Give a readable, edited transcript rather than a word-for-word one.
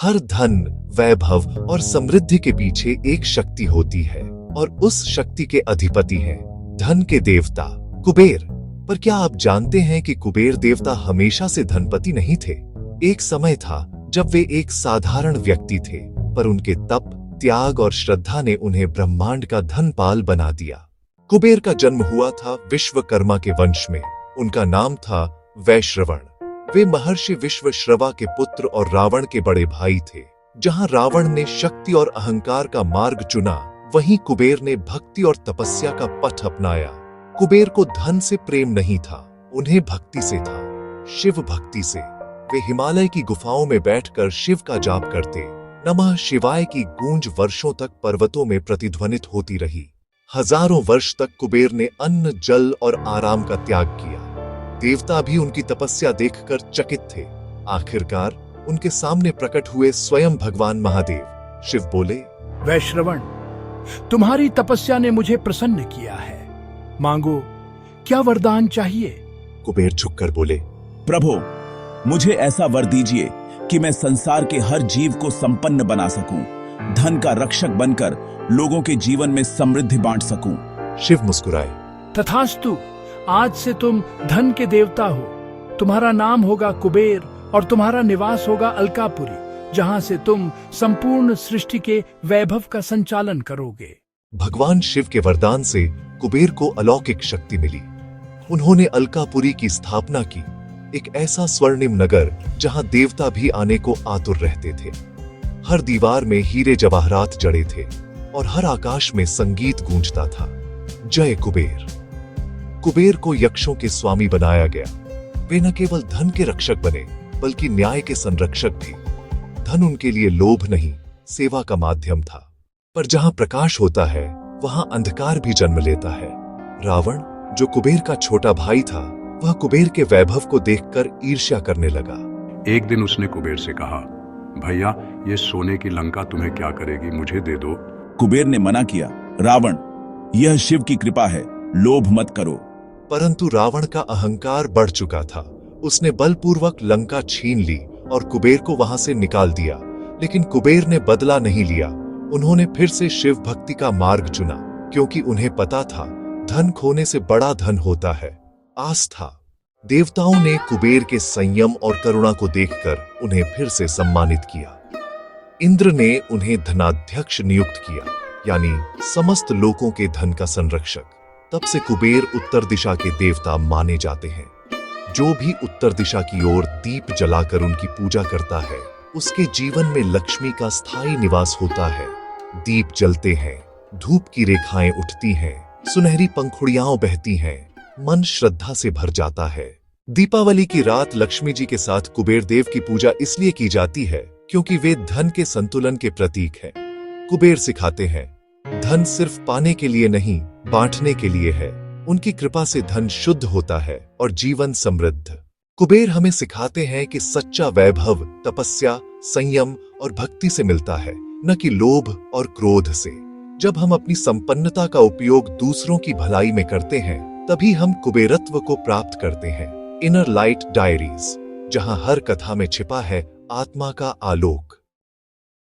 हर धन, वैभव और समृद्धि के पीछे एक शक्ति होती है और उस शक्ति के अधिपति हैं धन के देवता कुबेर। पर क्या आप जानते हैं कि कुबेर देवता हमेशा से धनपति नहीं थे? एक समय था जब वे एक साधारण व्यक्ति थे, पर उनके तप, त्याग और श्रद्धा ने उन्हें ब्रह्मांड का धनपाल बना दिया। कुबेर का जन्म हुआ था विश्वकर्मा के वंश में। उनका नाम था वैश्रवण। वे महर्षि विश्वश्रवा के पुत्र और रावण के बड़े भाई थे। जहां रावण ने शक्ति और अहंकार का मार्ग चुना, वहीं कुबेर ने भक्ति और तपस्या का पथ अपनाया। कुबेर को धन से प्रेम नहीं था, उन्हें भक्ति से था, शिव भक्ति से। वे हिमालय की गुफाओं में बैठकर शिव का जाप करते। नमः शिवाय की गूंज वर्षों तक पर्वतों में प्रतिध्वनित होती रही। हजारों वर्ष तक कुबेर ने अन्न, जल और आराम का त्याग किया। देवता भी उनकी तपस्या देखकर चकित थे। आखिरकार उनके सामने प्रकट हुए स्वयं भगवान महादेव। शिव बोले, वैश्रवण, तुम्हारी तपस्या ने मुझे प्रसन्न किया है। मांगो, क्या वरदान चाहिए? कुबेर झुककर बोले, प्रभु, मुझे ऐसा वर दीजिए कि मैं संसार के हर जीव को संपन्न बना सकूं, धन का रक्षक बनकर लोगों के जीवन में समृद्धि बांट सकूं। शिव मुस्कुराए, तथास्तु, आज से तुम धन के देवता हो। तुम्हारा नाम होगा कुबेर और तुम्हारा निवास होगा अलकापुरी, जहां से तुम संपूर्ण सृष्टि के वैभव का संचालन करोगे। भगवान शिव के वरदान से कुबेर को अलौकिक शक्ति मिली। उन्होंने अलकापुरी की स्थापना की, एक ऐसा स्वर्णिम नगर जहां देवता भी आने को आतुर रहते थे। हर दीवार में हीरे जवाहरात जड़े थे और हर आकाश में संगीत गूंजता था। जय कुबेर। कुबेर को यक्षों के स्वामी बनाया गया। वे न केवल धन के रक्षक बने, बल्कि न्याय के संरक्षक भी। धन उनके लिए लोभ नहीं, सेवा का माध्यम था। पर जहां प्रकाश होता है, वहां अंधकार भी जन्म लेता है। रावण, जो कुबेर का छोटा भाई था, वह कुबेर के वैभव को देखकर ईर्ष्या करने लगा। एक दिन उसने कुबेर से कहा, भैया, ये सोने की लंका तुम्हें क्या करेगी, मुझे दे दो। कुबेर ने मना किया, रावण, यह शिव की कृपा है, लोभ मत करो। परंतु रावण का अहंकार बढ़ चुका था। उसने बलपूर्वक लंका छीन ली और कुबेर को वहां से निकाल दिया। लेकिन कुबेर ने बदला नहीं लिया। उन्होंने फिर से शिव भक्ति का मार्ग चुना, क्योंकि उन्हें पता था धन खोने से बड़ा धन होता है आस्था। देवताओं ने कुबेर के संयम और करुणा को देखकर उन्हें फिर से सम्मानित किया। इंद्र ने उन्हें धनाध्यक्ष नियुक्त किया, यानी समस्त लोगों के धन का संरक्षक। तब से कुबेर उत्तर दिशा के देवता माने जाते हैं। जो भी उत्तर दिशा की ओर दीप जलाकर उनकी पूजा करता है, उसके जीवन में लक्ष्मी का स्थायी निवास होता है। दीप जलते हैं, धूप की रेखाएं उठती हैं, सुनहरी पंखुड़ियां बहती हैं, मन श्रद्धा से भर जाता है। दीपावली की रात लक्ष्मी जी के साथ कुबेर देव की पूजा इसलिए की जाती है क्योंकि वे धन के संतुलन के प्रतीक हैं। कुबेर सिखाते हैं, धन सिर्फ पाने के लिए नहीं, बांटने के लिए है। उनकी कृपा से धन शुद्ध होता है और जीवन समृद्ध। कुबेर हमें सिखाते हैं कि सच्चा वैभव तपस्या, संयम और भक्ति से मिलता है, न कि लोभ और क्रोध से। जब हम अपनी संपन्नता का उपयोग दूसरों की भलाई में करते हैं, तभी हम कुबेरत्व को प्राप्त करते हैं। इनर लाइट डायरीज, जहां हर कथा में छिपा है आत्मा का आलोक।